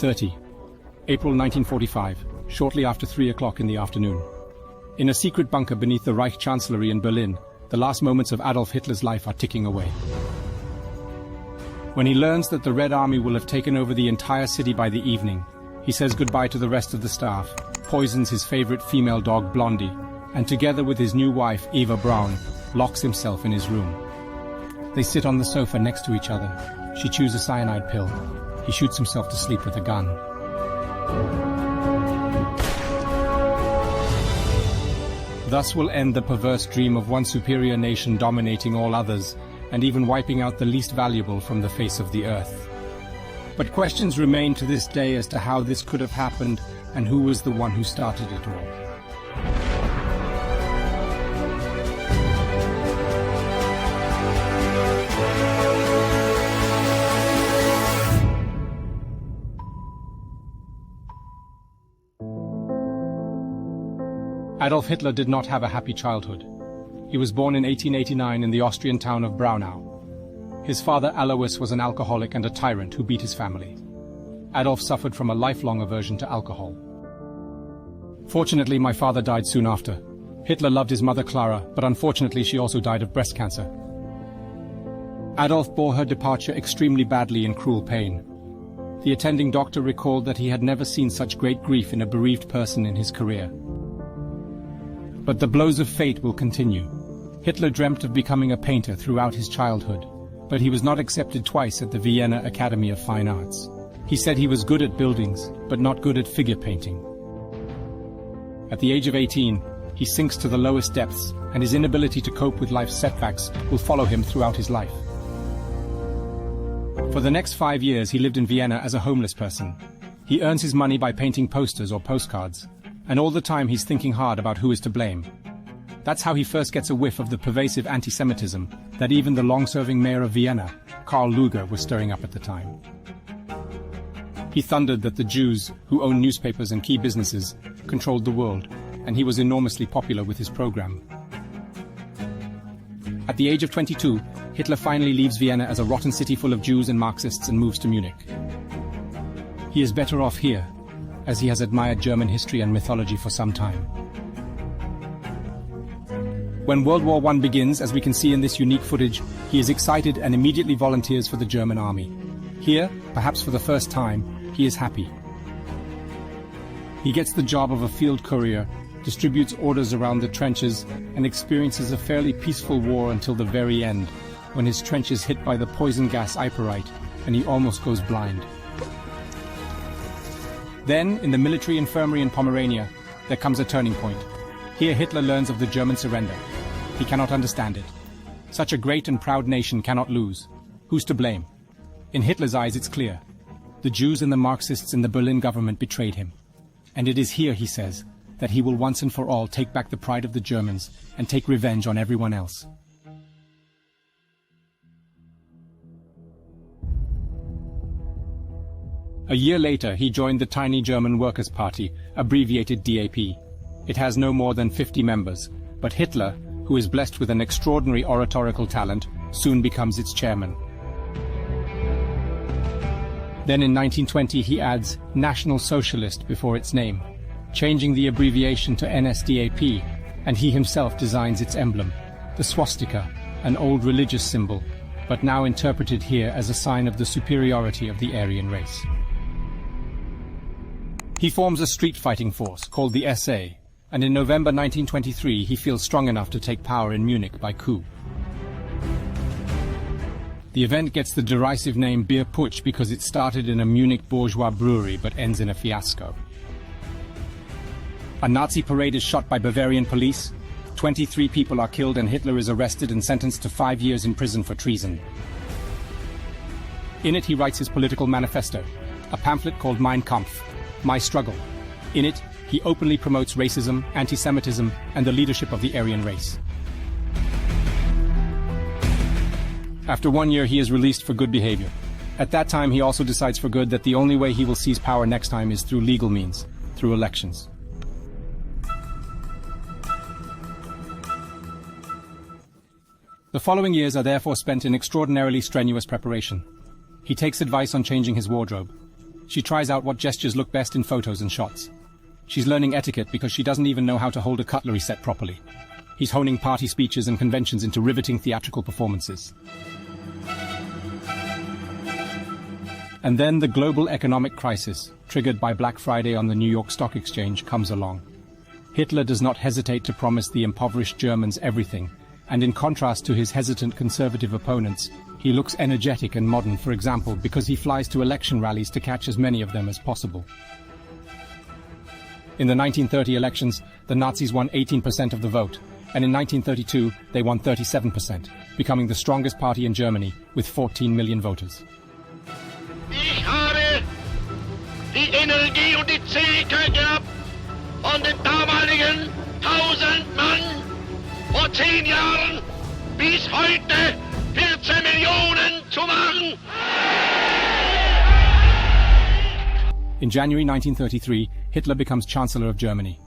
30. April 1945, shortly after 3 o'clock in the afternoon. In a secret bunker beneath the Reich Chancellery in Berlin, the last moments of Adolf Hitler's life are ticking away. When he learns that the Red Army will have taken over the entire city by the evening, he says goodbye to the rest of the staff, poisons his favorite female dog Blondie, and together with his new wife Eva Braun, locks himself in his room. They sit on the sofa next to each other. She chews a cyanide pill. He shoots himself to sleep with a gun. Thus will end the perverse dream of one superior nation dominating all others, and even wiping out the least valuable from the face of the earth. But questions remain to this day as to how this could have happened and who was the one who started it all. Adolf Hitler did not have a happy childhood. He was born in 1889 in the Austrian town of Braunau. His father Alois was an alcoholic and a tyrant who beat his family. Adolf suffered from a lifelong aversion to alcohol. Fortunately, my father died soon after. Hitler loved his mother Clara, but unfortunately she also died of breast cancer. Adolf bore her departure extremely badly in cruel pain. The attending doctor recalled that he had never seen such great grief in a bereaved person in his career. But the blows of fate will continue. Hitler dreamt of becoming a painter throughout his childhood, but he was not accepted twice at the Vienna Academy of Fine Arts. He said he was good at buildings, but not good at figure painting. At the age of 18, he sinks to the lowest depths, and his inability to cope with life's setbacks will follow him throughout his life. For the next 5 years, he lived in Vienna as a homeless person. He earns his money by painting posters or postcards, and all the time he's thinking hard about who is to blame. That's how he first gets a whiff of the pervasive anti-Semitism that even the long-serving mayor of Vienna, Karl Lueger, was stirring up at the time. He thundered that the Jews, who own newspapers and key businesses, controlled the world, and he was enormously popular with his program. At the age of 22, Hitler finally leaves Vienna as a rotten city full of Jews and Marxists and moves to Munich. He is better off here, as he has admired German history and mythology for some time. When World War I begins, as we can see in this unique footage, he is excited and immediately volunteers for the German army. Here, perhaps for the first time, he is happy. He gets the job of a field courier, distributes orders around the trenches, and experiences a fairly peaceful war until the very end, when his trench is hit by the poison gas Iperite, and he almost goes blind. Then, in the military infirmary in Pomerania, there comes a turning point. Here Hitler learns of the German surrender. He cannot understand it. Such a great and proud nation cannot lose. Who's to blame? In Hitler's eyes, it's clear. The Jews and the Marxists in the Berlin government betrayed him. And it is here, he says, that he will once and for all take back the pride of the Germans and take revenge on everyone else. A year later, he joined the tiny German Workers' Party, abbreviated DAP. It has no more than 50 members, but Hitler, who is blessed with an extraordinary oratorical talent, soon becomes its chairman. Then in 1920 he adds National Socialist before its name, changing the abbreviation to NSDAP, and he himself designs its emblem, the swastika, an old religious symbol, but now interpreted here as a sign of the superiority of the Aryan race. He forms a street-fighting force called the SA, and in November 1923 he feels strong enough to take power in Munich by coup. The event gets the derisive name Beer Putsch because it started in a Munich bourgeois brewery but ends in a fiasco. A Nazi parade is shot by Bavarian police, 23 people are killed and Hitler is arrested and sentenced to 5 years in prison for treason. In it he writes his political manifesto, a pamphlet called Mein Kampf, My Struggle. In it, he openly promotes racism, anti-Semitism, and the leadership of the Aryan race. After 1 year, he is released for good behavior. At that time, he also decides for good that the only way he will seize power next time is through legal means, through elections. The following years are therefore spent in extraordinarily strenuous preparation. He takes advice on changing his wardrobe. She tries out what gestures look best in photos and shots. She's learning etiquette because she doesn't even know how to hold a cutlery set properly. He's honing party speeches and conventions into riveting theatrical performances. And then the global economic crisis, triggered by Black Friday on the New York Stock Exchange, comes along. Hitler does not hesitate to promise the impoverished Germans everything, and in contrast to his hesitant conservative opponents, he looks energetic and modern, for example, because he flies to election rallies to catch as many of them as possible. In the 1930 elections, the Nazis won 18% of the vote, and in 1932 they won 37%, becoming the strongest party in Germany with 14 million voters. Ich habe die Energie und die Zähigkeit gehabt, von den damaligen 1000 Mann vor 10 Jahren bis heute 14 Millionen zu machen. In January 1933, Hitler becomes Chancellor of Germany.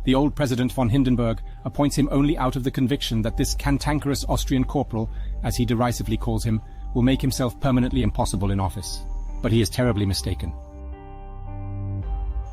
The old President von Hindenburg appoints him only out of the conviction that this cantankerous Austrian corporal, as he derisively calls him, will make himself permanently impossible in office. But he is terribly mistaken.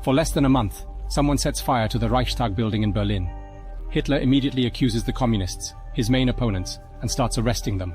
For less than a month, someone sets fire to the Reichstag building in Berlin. Hitler immediately accuses the communists, his main opponents, and starts arresting them.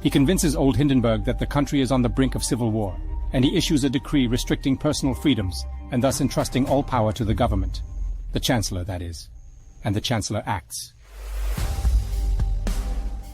He convinces old Hindenburg that the country is on the brink of civil war, and he issues a decree restricting personal freedoms and thus entrusting all power to the government. The Chancellor, that is. And the Chancellor acts.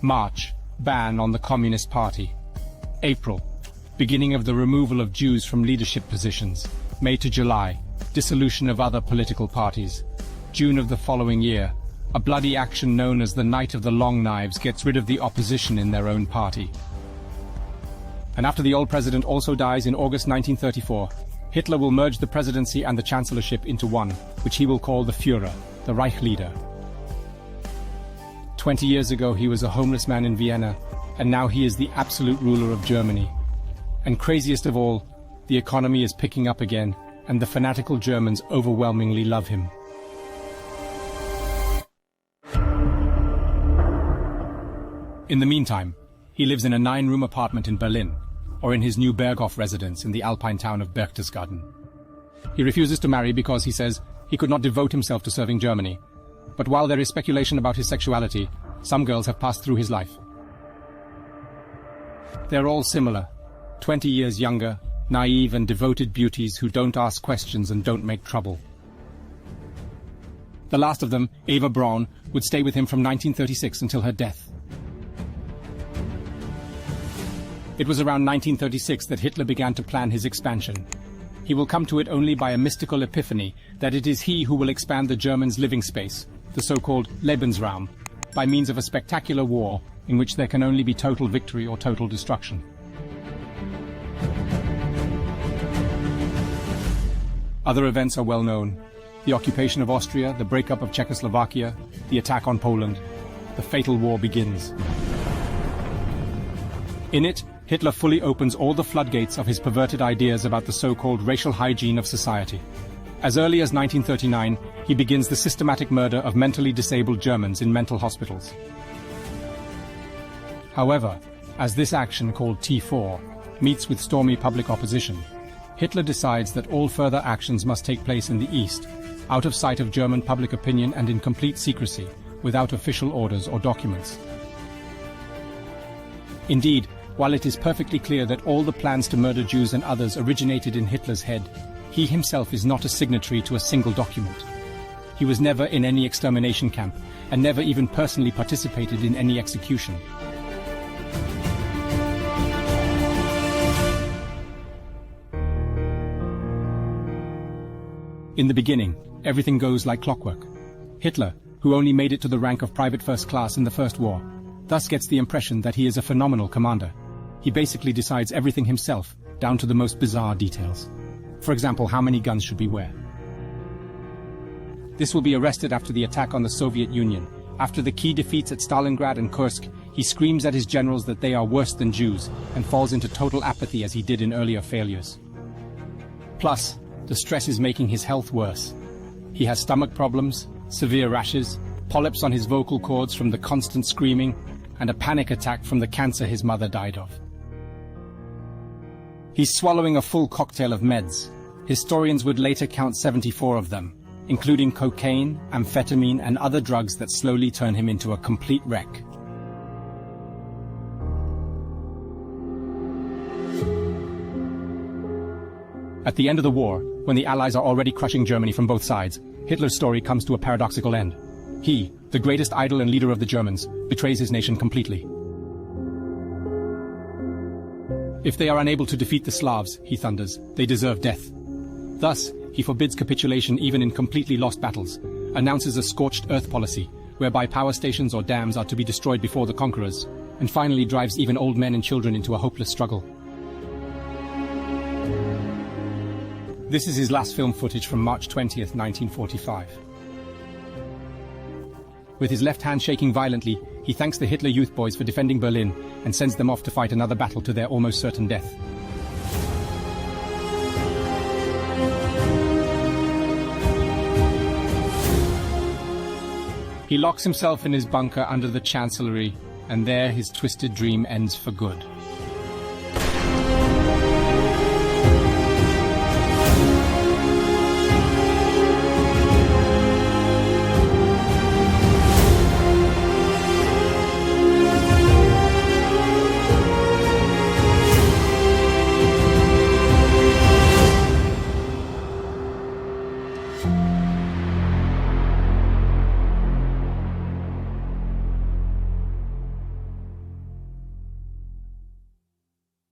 March, ban on the Communist Party. April, beginning of the removal of Jews from leadership positions. May to July, dissolution of other political parties. June of the following year, a bloody action known as the Night of the Long Knives gets rid of the opposition in their own party. And after the old president also dies in August 1934, Hitler will merge the presidency and the chancellorship into one, which he will call the Führer, the Reich leader. 20 years ago he was a homeless man in Vienna, and now he is the absolute ruler of Germany. And craziest of all, the economy is picking up again, and the fanatical Germans overwhelmingly love him. In the meantime, he lives in a 9-room apartment in Berlin, or in his new Berghof residence in the alpine town of Berchtesgaden. He refuses to marry because, he says, he could not devote himself to serving Germany. But while there is speculation about his sexuality, some girls have passed through his life. They're all similar, 20 years younger, naive and devoted beauties who don't ask questions and don't make trouble. The last of them, Eva Braun, would stay with him from 1936 until her death. It was around 1936 that Hitler began to plan his expansion. He will come to it only by a mystical epiphany that it is he who will expand the Germans' living space, the so-called Lebensraum, by means of a spectacular war in which there can only be total victory or total destruction. Other events are well known. The occupation of Austria, the breakup of Czechoslovakia, the attack on Poland. The fatal war begins. In it, Hitler fully opens all the floodgates of his perverted ideas about the so-called racial hygiene of society. As early as 1939, he begins the systematic murder of mentally disabled Germans in mental hospitals. However, as this action, called T4, meets with stormy public opposition, Hitler decides that all further actions must take place in the East, out of sight of German public opinion and in complete secrecy, without official orders or documents. Indeed, while it is perfectly clear that all the plans to murder Jews and others originated in Hitler's head, he himself is not a signatory to a single document. He was never in any extermination camp, and never even personally participated in any execution. In the beginning, everything goes like clockwork. Hitler, who only made it to the rank of private first class in the First War, thus gets the impression that he is a phenomenal commander. He basically decides everything himself, down to the most bizarre details. For example, how many guns should we wear? This will be arrested after the attack on the Soviet Union. After the key defeats at Stalingrad and Kursk, he screams at his generals that they are worse than Jews, and falls into total apathy as he did in earlier failures. Plus, the stress is making his health worse. He has stomach problems, severe rashes, polyps on his vocal cords from the constant screaming, and a panic attack from the cancer his mother died of. He's swallowing a full cocktail of meds. Historians would later count 74 of them, including cocaine, amphetamine, and other drugs that slowly turn him into a complete wreck. At the end of the war, when the Allies are already crushing Germany from both sides, Hitler's story comes to a paradoxical end. He, the greatest idol and leader of the Germans, betrays his nation completely. If they are unable to defeat the Slavs, he thunders, they deserve death. Thus, he forbids capitulation even in completely lost battles, announces a scorched earth policy, whereby power stations or dams are to be destroyed before the conquerors, and finally drives even old men and children into a hopeless struggle. This is his last film footage from March 20th, 1945. With his left hand shaking violently, he thanks the Hitler Youth Boys for defending Berlin and sends them off to fight another battle to their almost certain death. He locks himself in his bunker under the Chancellery, and there his twisted dream ends for good.